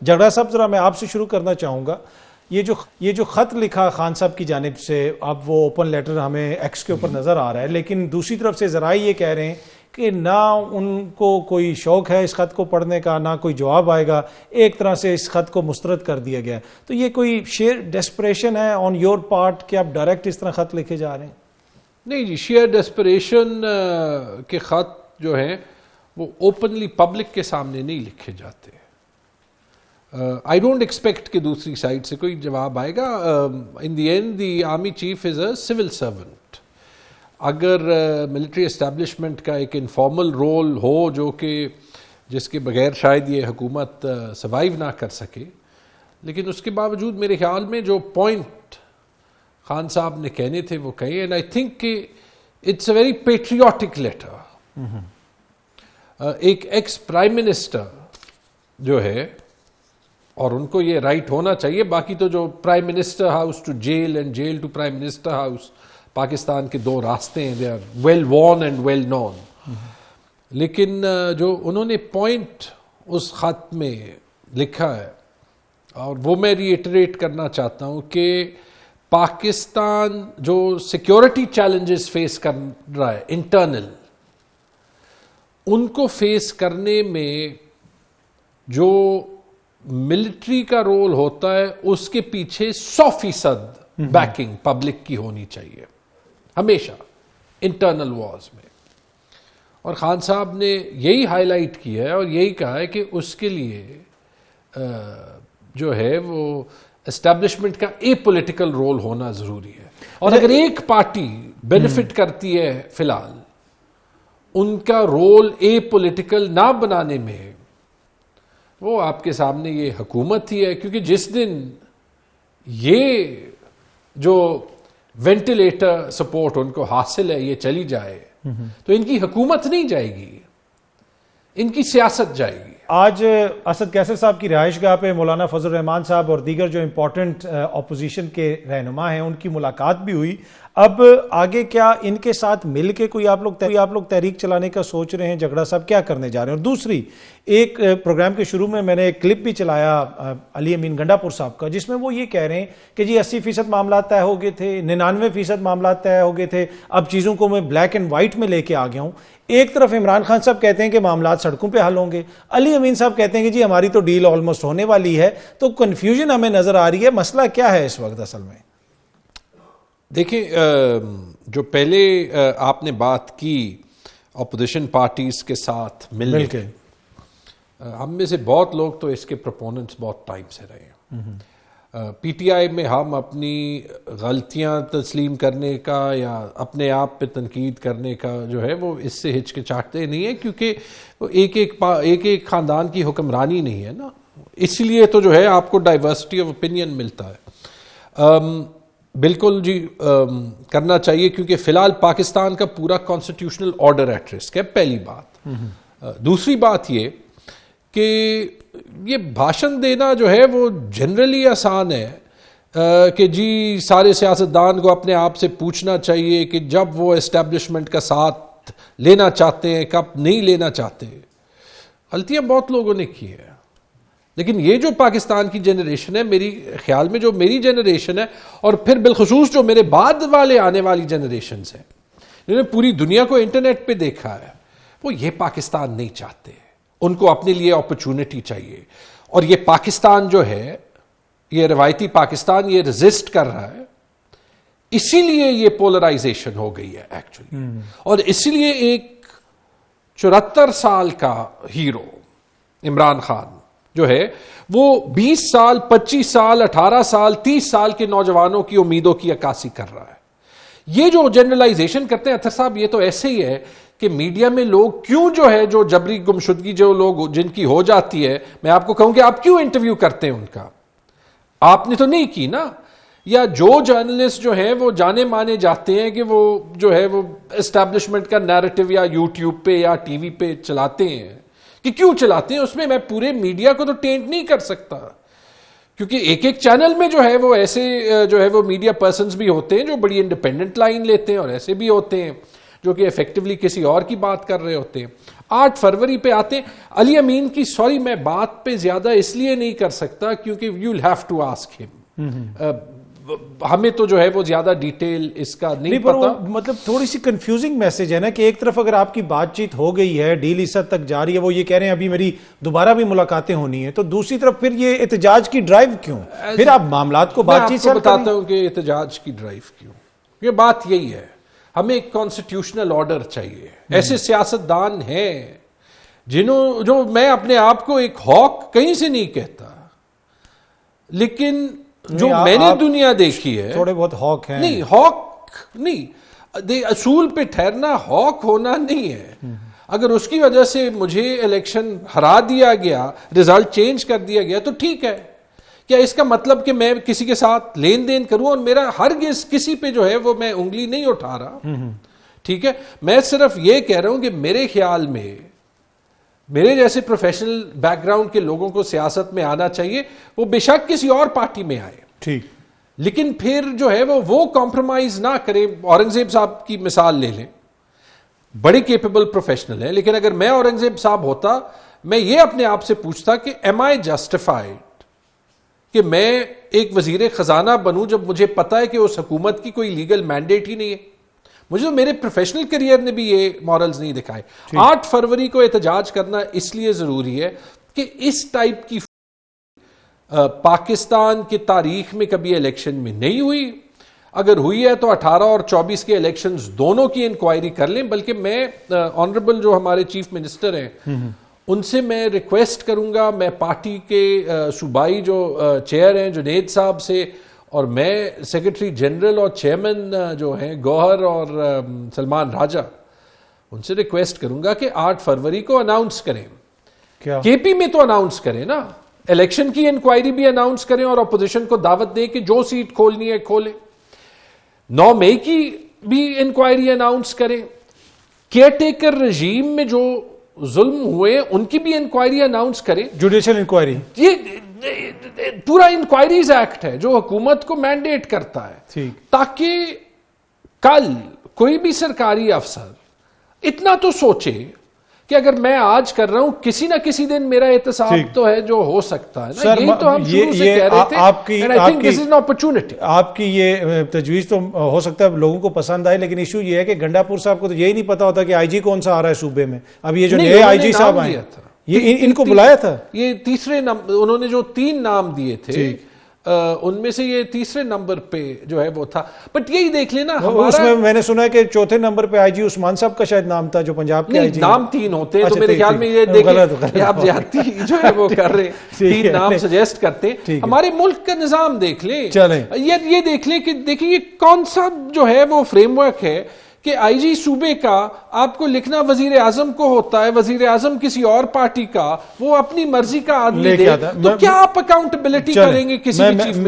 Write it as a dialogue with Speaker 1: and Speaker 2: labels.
Speaker 1: जगड़ा साहब, जरा मैं आपसे शुरू करना चाहूँगा। ये जो ख़त लिखा खान साहब की जानिब से, अब वो ओपन लेटर हमें एक्स के ऊपर नज़र आ रहा है, लेकिन दूसरी तरफ से ज़रा ये कह रहे हैं कि ना उनको कोई शौक़ है इस ख़त को पढ़ने का, ना कोई जवाब आएगा, एक तरह से इस ख़त को मुस्तरद कर दिया गया। तो ये कोई शेयर डेस्परेशन है ऑन योर पार्ट कि आप डायरेक्ट इस तरह ख़त लिखे जा रहे हैं?
Speaker 2: नहीं जी, शेयर डेस्परेशन के ख़त जो हैं वो ओपनली पब्लिक के सामने नहीं लिखे जाते। आई डोंट एक्सपेक्ट कि दूसरी साइड से कोई जवाब आएगा। In the end the army chief is a civil servant. अगर मिलिट्री एस्टैब्लिशमेंट का एक इनफॉर्मल रोल हो जो कि जिसके बगैर शायद ये हुकूमत सर्वाइव ना कर सके, लेकिन उसके बावजूद मेरे ख्याल में जो पॉइंट खान साहब ने कहने थे वो कहे, एंड आई थिंक कि it's a very patriotic letter. एक एक्स प्राइम मिनिस्टर जो है, और उनको ये राइट होना चाहिए, बाकी तो जो prime minister house to jail and jail to prime minister house Pakistan के दो रास्ते हैं, they are well worn and well known. लेकिन जो उन्होंने पॉइंट उस खत में लिखा है, और वो मैं रिएटरेट करना चाहता हूं कि पाकिस्तान जो सिक्योरिटी चैलेंजेस फेस कर रहा है इंटरनल, उनको फेस करने में जो मिलिट्री का रोल होता है उसके पीछे 100% बैकिंग पब्लिक की होनी चाहिए हमेशा इंटरनल वॉर्स में। और खान साहब ने यही हाईलाइट किया है और यही कहा है कि उसके लिए जो है वो एस्टैब्लिशमेंट का ए पॉलिटिकल रोल होना जरूरी है। और अगर एक पार्टी बेनिफिट करती है फिलहाल, उनका रोल ए पॉलिटिकल ना बनाने में, वो आपके सामने ये हुकूमत ही है। क्योंकि जिस दिन ये जो वेंटिलेटर सपोर्ट उनको हासिल है ये चली जाए, तो इनकी हुकूमत नहीं जाएगी, इनकी सियासत जाएगी।
Speaker 1: आज असद कैसर साहब की रिहाइशगाह पे मौलाना फजल रहमान साहब और दीगर जो इंपॉर्टेंट ऑपोजिशन के रहनुमा हैं उनकी मुलाकात भी हुई। अब आगे क्या इनके साथ मिलके कोई आप लोग तहरीक चलाने का सोच रहे हैं? झगड़ा साहब क्या करने जा रहे हैं? और दूसरी, एक प्रोग्राम के शुरू में मैंने एक क्लिप भी चलाया अली अमीन गंडापुर साहब का, जिसमें वो ये कह रहे हैं कि जी 80% मामला तय हो गए थे, 99% मामला तय हो गए थे, अब चीज़ों को मैं ब्लैक एंड वाइट में लेके आ गया हूँ। एक तरफ इमरान खान साहब कहते हैं कि मामला सड़कों पे हल होंगे, अली अमीन साहब कहते हैं कि जी हमारी तो डील ऑलमोस्ट होने वाली है। तो कन्फ्यूजन हमें नजर आ रही है। मसला क्या है इस वक्त असल में?
Speaker 2: देखिए, जो पहले आपने बात की अपोजिशन पार्टीज के साथ मिलके, हम में से बहुत लोग तो इसके प्रोपोनेंट्स बहुत टाइम से रहे हैं। पीटीआई में हम अपनी गलतियां तस्लीम करने का या अपने आप पे तनकीद करने का जो है वो इससे हिचकिचाते नहीं है, क्योंकि एक एक खानदान की हुक्मरानी नहीं है ना, इसलिए तो जो है आपको डाइवर्सिटी ऑफ ओपिनियन मिलता है। बिल्कुल जी, करना चाहिए, क्योंकि फिलहाल पाकिस्तान का पूरा कॉन्स्टिट्यूशनल ऑर्डर एट रिस्क है, पहली बात। दूसरी बात ये कि ये भाषण देना जो है वो जनरली आसान है कि जी सारे सियासतदान को अपने आप से पूछना चाहिए कि जब वो एस्टैब्लिशमेंट का साथ लेना चाहते हैं, कब नहीं लेना चाहते। गलतियां बहुत लोगों ने की है, लेकिन ये जो पाकिस्तान की जनरेशन है, मेरी ख्याल में जो मेरी जनरेशन है और फिर बिलखुसूस जो मेरे बाद वाले आने वाली जनरेशन है, जिन्होंने पूरी दुनिया को इंटरनेट पे देखा है, वो ये पाकिस्तान नहीं चाहते। उनको अपने लिए अपॉर्चुनिटी चाहिए। और ये पाकिस्तान जो है, ये रवायती पाकिस्तान, ये रेजिस्ट कर रहा है, इसीलिए ये पोलराइजेशन हो गई है एक्चुअली। और इसीलिए एक 74 साल का हीरो इमरान खान जो है वो 20 साल, 25 साल, 18 साल, 30 साल के नौजवानों की उम्मीदों की अक्कासी कर रहा है। ये जो जनरलाइजेशन करते हैं अतर साहब, ये तो ऐसे ही है कि मीडिया में लोग क्यों जो है, जो जबरी गुमशुदगी जो लोग जिनकी हो जाती है, मैं आपको कहूं कि आप क्यों इंटरव्यू करते हैं उनका? आपने तो नहीं की ना। या जो जर्नलिस्ट जो है वो जाने माने जाते हैं कि वो जो है वो एस्टैब्लिशमेंट का नैरेटिव या यूट्यूब पे या टीवी पे चलाते हैं, कि क्यों चलाते हैं, उसमें मैं पूरे मीडिया को तो टेंट नहीं कर सकता, क्योंकि एक एक चैनल में जो है वो ऐसे जो है वो मीडिया पर्सन्स भी होते हैं जो बड़ी इंडिपेंडेंट लाइन लेते हैं, और ऐसे भी होते हैं जो कि इफेक्टिवली किसी और की बात कर रहे होते हैं। 8 फरवरी पे आते हैं। अली अमीन की, सॉरी मैं बात पे ज्यादा इसलिए नहीं कर सकता क्योंकि you will have to ask him, हमें तो जो है वो ज्यादा डिटेल इसका नहीं पता।
Speaker 1: मतलब थोड़ी सी कंफ्यूजिंग मैसेज है ना कि एक तरफ अगर आपकी बातचीत हो गई है, डील इस हद तक जा रही है, वो ये कह रहे हैं अभी मेरी दोबारा भी मुलाकातें होनी है, तो दूसरी तरफ फिर ये एहतजाज की ड्राइव क्यों? फिर आप मामलात को बातचीत से
Speaker 2: बताता हूं कि एहतजाज की ड्राइव क्यों। ये बात यही है, हमें एक कॉन्स्टिट्यूशनल ऑर्डर चाहिए। ऐसे सियासतदान हैं जो मैं अपने आप को एक हॉक कहीं से नहीं कहता, लेकिन जो मैंने दुनिया देखी है,
Speaker 1: थोड़े बहुत हॉक हैं।
Speaker 2: नहीं, हॉक नहीं, असूल पे ठहरना हॉक होना नहीं है। अगर उसकी वजह से मुझे इलेक्शन हरा दिया गया, रिजल्ट चेंज कर दिया गया, तो ठीक है। क्या इसका मतलब कि मैं किसी के साथ लेन देन करूं और मेरा हरगिज़ किसी पे जो है वो मैं उंगली नहीं उठा रहा, ठीक है। मैं सिर्फ ये कह रहा हूं कि मेरे ख्याल में मेरे जैसे प्रोफेशनल बैकग्राउंड के लोगों को सियासत में आना चाहिए, वो बेशक किसी और पार्टी में आए,
Speaker 1: ठीक,
Speaker 2: लेकिन फिर जो है वो कॉम्प्रोमाइज ना करे। औरंगजेब साहब की मिसाल ले लें, बड़े केपेबल प्रोफेशनल है, लेकिन अगर मैं औरंगजेब साहब होता, मैं ये अपने आप से पूछता कि एम आई जस्टिफाइड कि मैं एक वजीर खजाना बनूं जब मुझे पता है कि उस हुकूमत की कोई लीगल मैंडेट ही नहीं है। मुझे तो मेरे प्रोफेशनल करियर ने भी ये मॉरल्स नहीं दिखाए। 8 फरवरी को एहतजाज करना इसलिए जरूरी है कि इस टाइप की पाकिस्तान की तारीख में कभी इलेक्शन में नहीं हुई। अगर हुई है तो 18 और 24 के इलेक्शंस दोनों की इंक्वायरी कर लें। बल्कि मैं ऑनरेबल जो हमारे चीफ मिनिस्टर हैं उनसे मैं रिक्वेस्ट करूंगा, मैं पार्टी के सूबाई जो चेयर हैं जुनेद साहब से, और मैं सेक्रेटरी जनरल और चेयरमैन जो हैं गौहर और सलमान राजा, उनसे रिक्वेस्ट करूंगा कि 8 फरवरी को अनाउंस करें।
Speaker 1: क्या
Speaker 2: केपी में तो अनाउंस करें ना, इलेक्शन की इंक्वायरी भी अनाउंस करें और अपोजिशन को दावत दें कि जो सीट खोलनी है खोले। 9 मई की भी इंक्वायरी अनाउंस करें। केयरटेकर रजीम में जो जुल्म हुए उनकी भी इंक्वायरी अनाउंस करें,
Speaker 1: जुडिशियल इंक्वायरी।
Speaker 2: ये पूरा इंक्वायरीज एक्ट है जो हुकूमत को मैंडेट करता है, ताकि कल कोई भी सरकारी अफसर इतना तो सोचे कि अगर मैं आज कर रहा हूं, किसी ना किसी दिन मेरा एहतसाब तो है जो हो सकता है ना।
Speaker 1: सर,
Speaker 2: यही तो हम शुरू से कह रहे थे। I think this is an opportunity.
Speaker 1: आपकी ये तजवीज तो हो सकता है लोगों को पसंद आए, लेकिन इशू ये है कि गंडापुर साहब को तो यही नहीं पता होता कि आईजी कौन सा आ रहा है सूबे में। अब ये जो नए आईजी साहब आए, ये इनको बुलाया था,
Speaker 2: ये तीसरे नंबर, उन्होंने जो 3 नाम दिए थे उनमें से ये तीसरे नंबर पे जो है वो था। बट यही देख लेना,
Speaker 1: उसमें मैंने सुना है कि चौथे नंबर पे आईजी उस्मान साहब का शायद नाम था, जो पंजाब के आईजी।
Speaker 2: नाम 3 होते हैं, तो मेरे ख्याल में ये देखिए आप ज्यादती जो है वो कर रहे, 3 नाम सजेस्ट करते। हमारे मुल्क का निजाम देख ले, ये देख ले कि देखिए ये कौन सा जो है वो फ्रेमवर्क है कि आईजी सूबे का आपको लिखना वजीर आजम को होता है, वजीर आजम किसी और पार्टी का, वो अपनी मर्जी का आदमी दे, तो क्या आप अकाउंटेबिलिटी करेंगे किसी भी चीफ